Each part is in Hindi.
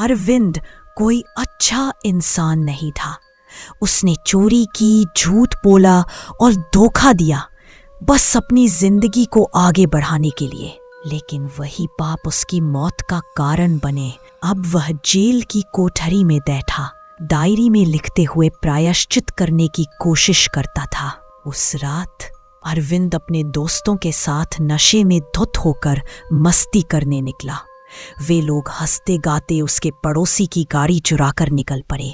अरविंद कोई अच्छा इंसान नहीं था। उसने चोरी की, झूठ बोला और धोखा दिया, बस अपनी जिंदगी को आगे बढ़ाने के लिए। लेकिन वही पाप उसकी मौत का कारण बने। अब वह जेल की कोठरी में बैठा डायरी में लिखते हुए प्रायश्चित करने की कोशिश करता था। उस रात अरविंद अपने दोस्तों के साथ नशे में धुत होकर मस्ती करने निकला। वे लोग हंसते गाते उसके पड़ोसी की गाड़ी चुराकर निकल पड़े।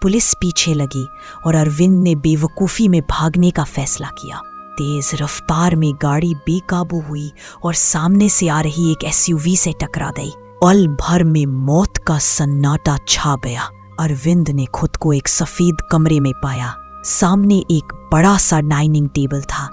पुलिस पीछे लगी और अरविंद ने बेवकूफ़ी में भागने का फैसला किया। तेज रफ्तार में गाड़ी बेकाबू हुई और सामने से आ रही एक एसयूवी से टकरा गई। पल भर में मौत का सन्नाटा छा गया। अरविंद ने खुद को एक सफेद कमरे में पाया। सामने एक बड़ा सा डाइनिंग टेबल था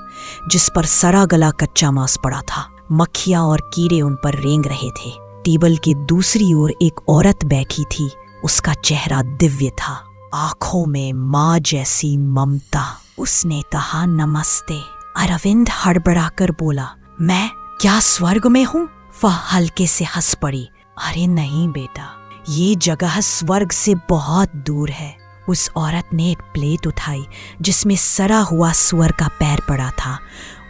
जिस पर सड़ा गला कच्चा मांस पड़ा था। मक्खियां और कीड़े उन पर रेंग रहे थे। टेबल के दूसरी ओर एक औरत बैठी थी। उसका चेहरा दिव्य था, आंखों में माँ जैसी ममता। उसने कहा, नमस्ते। अरविंद हड़बड़ाकर बोला, मैं क्या स्वर्ग में हूँ? वह हल्के से हंस पड़ी। अरे नहीं बेटा, ये जगह स्वर्ग से बहुत दूर है। उस औरत ने एक प्लेट उठाई जिसमें सड़ा हुआ सुअर का पैर पड़ा था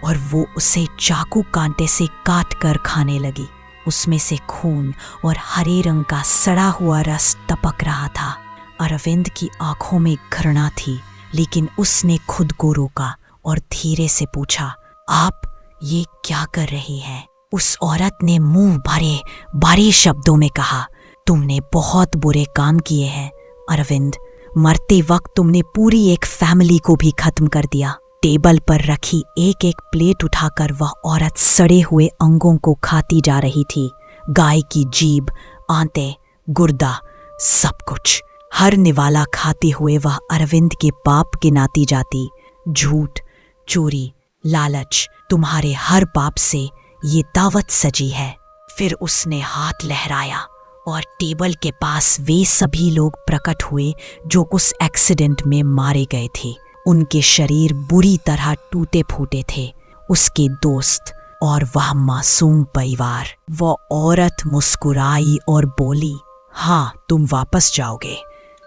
और वो उसे चाकू कांटे से काट कर खाने लगी। उसमें से खून और हरे रंग का सड़ा हुआ रस टपक रहा था। अरविंद की आंखों में घृणा थी, लेकिन उसने खुद को रोका और धीरे से पूछा, आप ये क्या कर रही हैं? उस औरत ने मुंह भरे भारी शब्दों में कहा, तुमने बहुत बुरे काम किए हैं अरविंद। मरते वक्त तुमने पूरी एक फैमिली को भी खत्म कर दिया। टेबल पर रखी एक एक प्लेट उठाकर वह औरत सड़े हुए अंगों को खाती जा रही थी। गाय की जीभ, आंतें, गुर्दा, सब कुछ। हर निवाला खाते हुए वह अरविंद के पाप गिनाती जाती। झूठ, चोरी, लालच, तुम्हारे हर पाप से ये दावत सजी है। फिर उसने हाथ लहराया और टेबल के पास वे सभी लोग प्रकट हुए जो उस एक्सीडेंट में मारे गए थे। उनके शरीर बुरी तरह टूटे फूटे थे। उसके दोस्त और वह मासूम परिवार। वो औरत मुस्कुराई और बोली, हाँ तुम वापस जाओगे,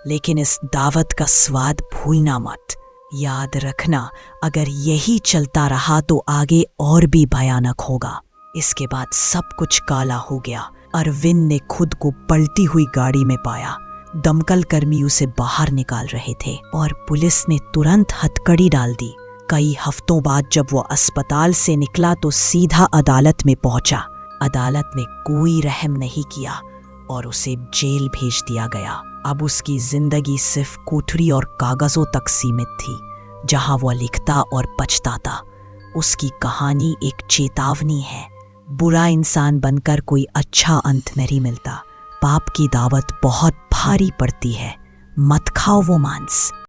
लेकिन इस दावत का स्वाद भूलना मत। याद रखना, अगर यही चलता रहा तो आगे और भी भयानक होगा। इसके बाद सब कुछ काला हो गया। अरविंद ने खुद को पलटी हुई गाड़ी में पाया। दमकल कर्मी उसे बाहर निकाल रहे थे और पुलिस ने तुरंत हथकड़ी डाल दी। कई हफ्तों बाद जब वो अस्पताल से निकला तो सीधा अदालत में पहुंचा। अदालत ने कोई रहम नहीं किया और उसे जेल भेज दिया गया। अब उसकी जिंदगी सिर्फ कोठरी और कागजों तक सीमित थी, जहां वो लिखता और पछताता। उसकी कहानी एक चेतावनी है, बुरा इंसान बनकर कोई अच्छा अंत नहीं मिलता। पाप की दावत बहुत भारी पड़ती है, मत खाओ वो मांस।